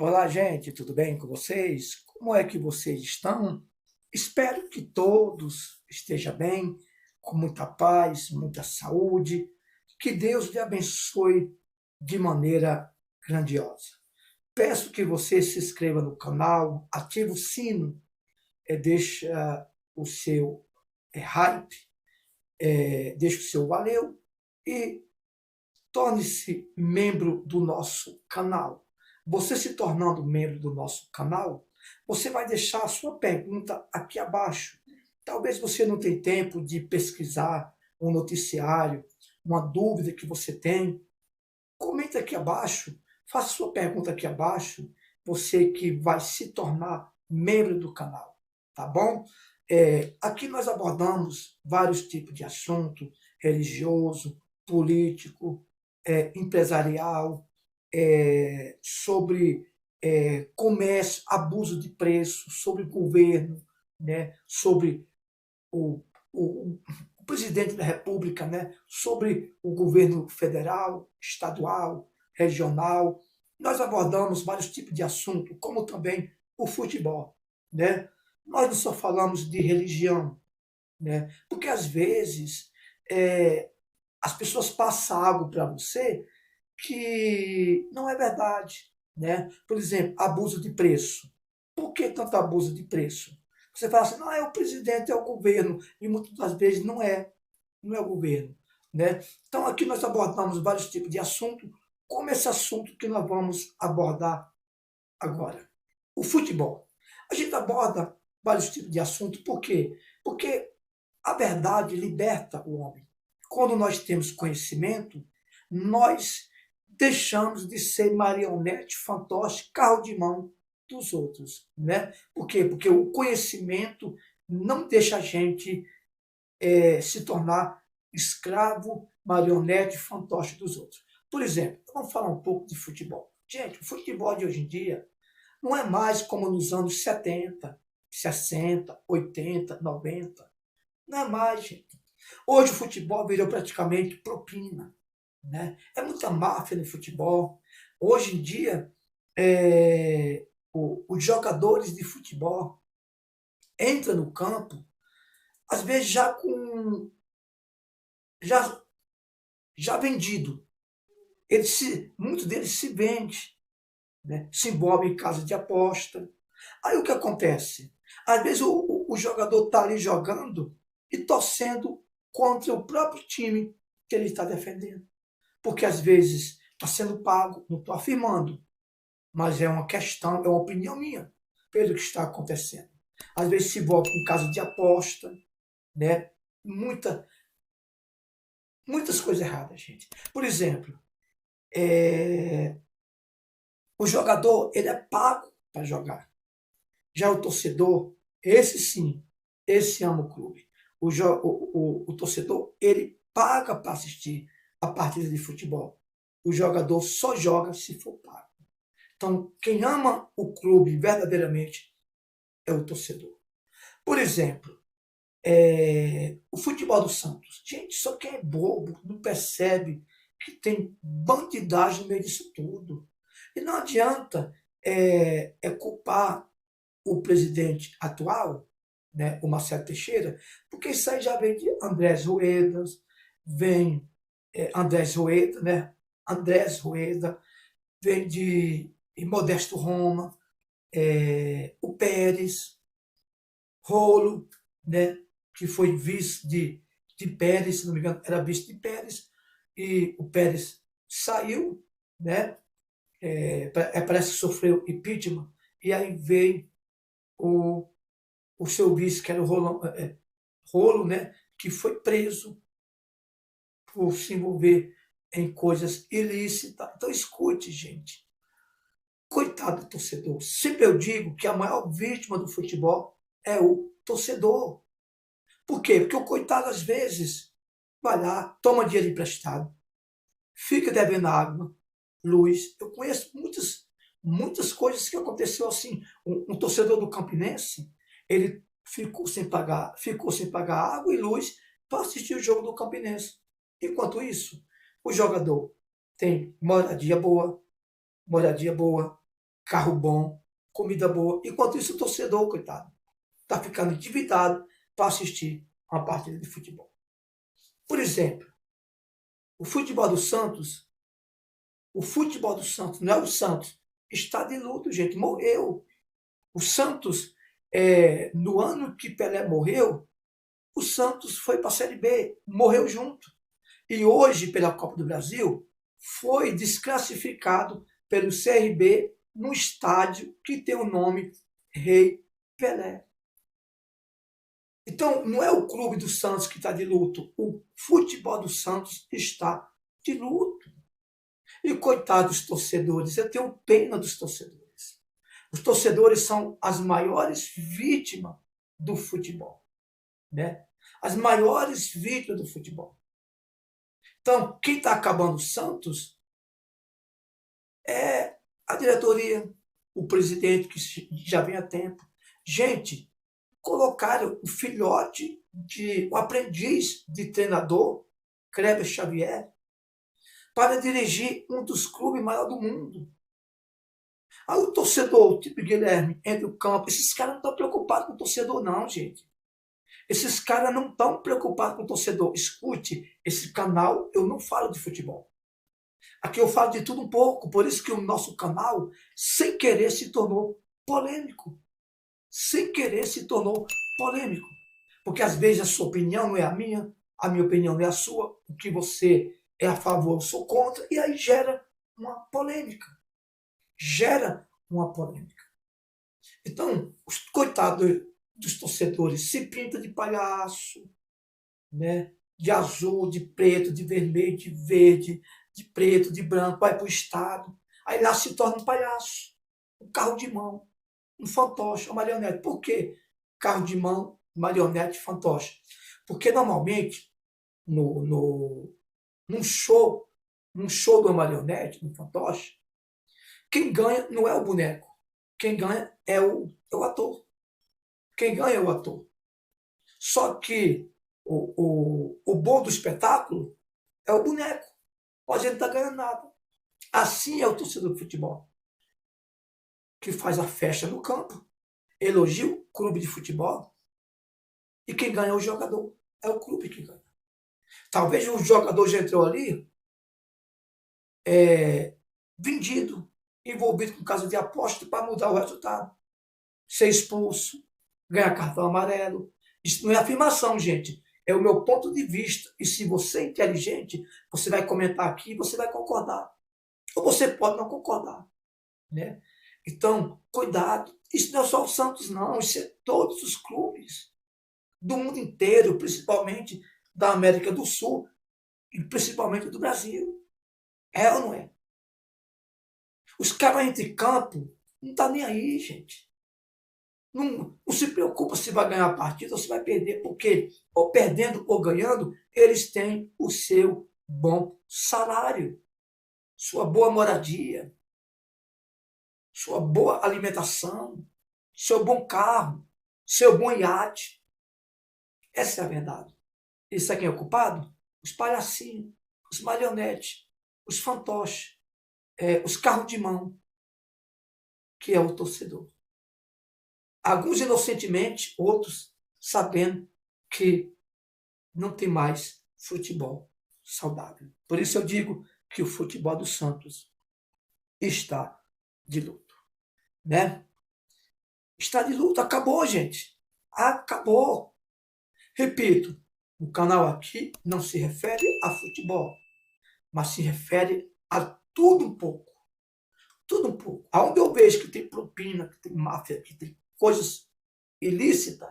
Olá, gente, tudo bem com vocês? Como é que vocês estão? Espero que todos estejam bem, com muita paz, muita saúde. Que Deus lhe abençoe de maneira grandiosa. Peço que você se inscreva no canal, ative o sino, deixa o seu hype, deixa o seu valeu e torne-se membro do nosso canal. Você se tornando membro do nosso canal, você vai deixar a sua pergunta aqui abaixo. Talvez você não tenha tempo de pesquisar um noticiário, uma dúvida que você tem. Comenta aqui abaixo, faça sua pergunta aqui abaixo, você que vai se tornar membro do canal, tá bom? Aqui nós abordamos vários tipos de assunto, religioso, político, empresarial, sobre comércio, abuso de preço, sobre governo, né, sobre o, o, o presidente da República, né, sobre o governo federal, estadual, regional. Nós abordamos vários tipos de assuntos, como também o futebol. Né? Nós não só falamos de religião, né? Porque às vezes é, as pessoas passam algo para você que não é verdade. Né? Por exemplo, abuso de preço. Por que tanto abuso de preço? Você fala assim, não, é o presidente, é o governo, e muitas das vezes não é o governo. Né? Então aqui nós abordamos vários tipos de assunto, como esse assunto que nós vamos abordar agora. O futebol. A gente aborda vários tipos de assunto, por quê? Porque a verdade liberta o homem. Quando nós temos conhecimento, nós deixamos de ser marionete, fantoche, carro de mão dos outros. Né? Por quê? Porque o conhecimento não deixa a gente se tornar escravo, marionete, fantoche dos outros. Por exemplo, vamos falar um pouco de futebol. Gente, o futebol de hoje em dia não é mais como nos anos 70, 60, 80, 90. Não é mais, gente. Hoje o futebol virou praticamente propina. Né? É muita máfia no futebol. Hoje em dia, os jogadores de futebol entram no campo, às vezes já, já vendido. Muitos deles se vendem, né? Se envolvem em casa de aposta. Aí o que acontece? Às vezes o jogador está ali jogando e torcendo contra o próprio time que ele está defendendo. Porque às vezes está sendo pago, não estou afirmando, mas é uma questão, é uma opinião minha pelo que está acontecendo. Às vezes se envolve com caso de aposta, né? Muita, muitas coisas erradas, gente. Por exemplo, o jogador ele é pago para jogar. Já o torcedor, esse sim, esse ama o clube. O torcedor, ele paga para assistir a partida de futebol. O jogador só joga se for pago. Então, quem ama o clube verdadeiramente é o torcedor. Por exemplo, o futebol do Santos. Gente, só quem é bobo não percebe que tem bandidagem no meio disso tudo. E não adianta culpar o presidente atual, né, o Marcelo Teixeira, porque isso aí já vem de Andrés Ruedas, vem Andrés Rueda, né? Andrés Rueda, vem de Modesto Roma, o Pérez, Rolo, né, que foi vice de Pérez, se não me engano, era vice de Pérez, e o Pérez saiu, né, parece que sofreu impeachment, e aí veio o, o seu vice, que era o Rolo, né, que foi preso por se envolver em coisas ilícitas. Então, escute, gente. Coitado do torcedor. Sempre eu digo que a maior vítima do futebol é o torcedor. Por quê? Porque o coitado, às vezes, vai lá, toma dinheiro emprestado, fica devendo água, luz. Eu conheço muitas coisas que aconteceu assim. Um torcedor do Campinense, ele ficou sem pagar água e luz para assistir o jogo do Campinense. Enquanto isso, o jogador tem moradia boa, carro bom, comida boa. Enquanto isso, o torcedor, coitado, está ficando endividado para assistir uma partida de futebol. Por exemplo, o futebol do Santos, não é o Santos, está de luto, gente, morreu. O Santos, no ano que Pelé morreu, o Santos foi para a Série B, morreu junto. E hoje, pela Copa do Brasil, foi desclassificado pelo CRB no estádio que tem o nome Rei Pelé. Então, não é o clube do Santos que está de luto, o futebol do Santos está de luto. E coitados dos torcedores, eu tenho pena dos torcedores. Os torcedores são as maiores vítimas do futebol, né? As maiores vítimas do futebol. Então, quem está acabando o Santos é a diretoria, o presidente, que já vem há tempo. Gente, colocaram o aprendiz de treinador, Kleber Xavier, para dirigir um dos clubes maiores do mundo. Aí o torcedor, tipo Guilherme, entra no campo. Esses caras não estão preocupados com o torcedor, não, gente. Esses caras não estão preocupados com o torcedor. Escute, esse canal, eu não falo de futebol. Aqui eu falo de tudo um pouco, por isso que o nosso canal, sem querer, se tornou polêmico. Sem querer, se tornou polêmico. Porque às vezes a sua opinião não é a minha opinião não é a sua, o que você é a favor, eu sou contra, e aí gera uma polêmica. Gera uma polêmica. Então, os coitados dos torcedores se pintam de palhaço, né? De azul, de preto, de vermelho, de verde, de preto, de branco, vai para o estado. Aí lá se torna um palhaço, um carro de mão, um fantoche, uma marionete. Por quê? Carro de mão, marionete, fantoche. Porque normalmente, num show, de uma marionete, um fantoche, quem ganha não é o boneco. Quem ganha é o ator. Quem ganha é o ator. Só que o bom do espetáculo é o boneco. A gente não está ganhando nada. Assim é o torcedor de futebol, que faz a festa no campo, elogia o clube de futebol, e quem ganha é o jogador. É o clube que ganha. Talvez o jogador já entrou ali vendido, envolvido com casa de aposta para mudar o resultado. Ser expulso, ganhar cartão amarelo. Isso não é afirmação, gente. É o meu ponto de vista. E se você é inteligente, você vai comentar aqui e você vai concordar. Ou você pode não concordar, né? Então, cuidado. Isso não é só o Santos, não. Isso é todos os clubes do mundo inteiro, principalmente da América do Sul e principalmente do Brasil. É ou não é? Os caras entram em campo, não tá nem aí, gente. Não se preocupa se vai ganhar a partida ou se vai perder, porque ou perdendo ou ganhando, eles têm o seu bom salário, sua boa moradia, sua boa alimentação, seu bom carro, seu bom iate. Essa é a verdade. E sabe quem é o culpado? Os palhacinhos, os marionetes, os fantoches, os carros de mão, que é o torcedor. Alguns inocentemente, outros sabendo que não tem mais futebol saudável. Por isso eu digo que o futebol do Santos está de luto, né? Está de luto, acabou, gente. Acabou. Repito, o canal aqui não se refere a futebol, mas se refere a tudo um pouco. Tudo um pouco. Aonde eu vejo que tem propina, que tem máfia, que tem coisas ilícitas,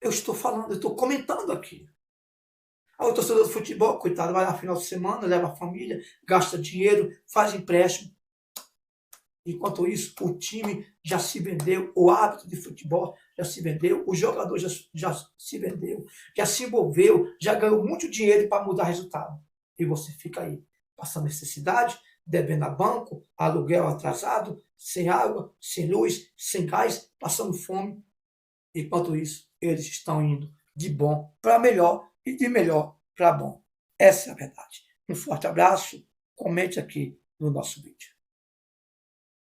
eu estou falando, eu estou comentando aqui. O torcedor do futebol, coitado, vai lá no final de semana, leva a família, gasta dinheiro, faz empréstimo. Enquanto isso, o time já se vendeu, o hábito de futebol já se vendeu, o jogador já se vendeu, já se envolveu, já ganhou muito dinheiro para mudar resultado. E você fica aí, passando necessidade, devendo a banco, aluguel atrasado, sem água, sem luz, sem gás, passando fome. Enquanto isso, eles estão indo de bom para melhor e de melhor para bom. Essa é a verdade. Um forte abraço, comente aqui no nosso vídeo.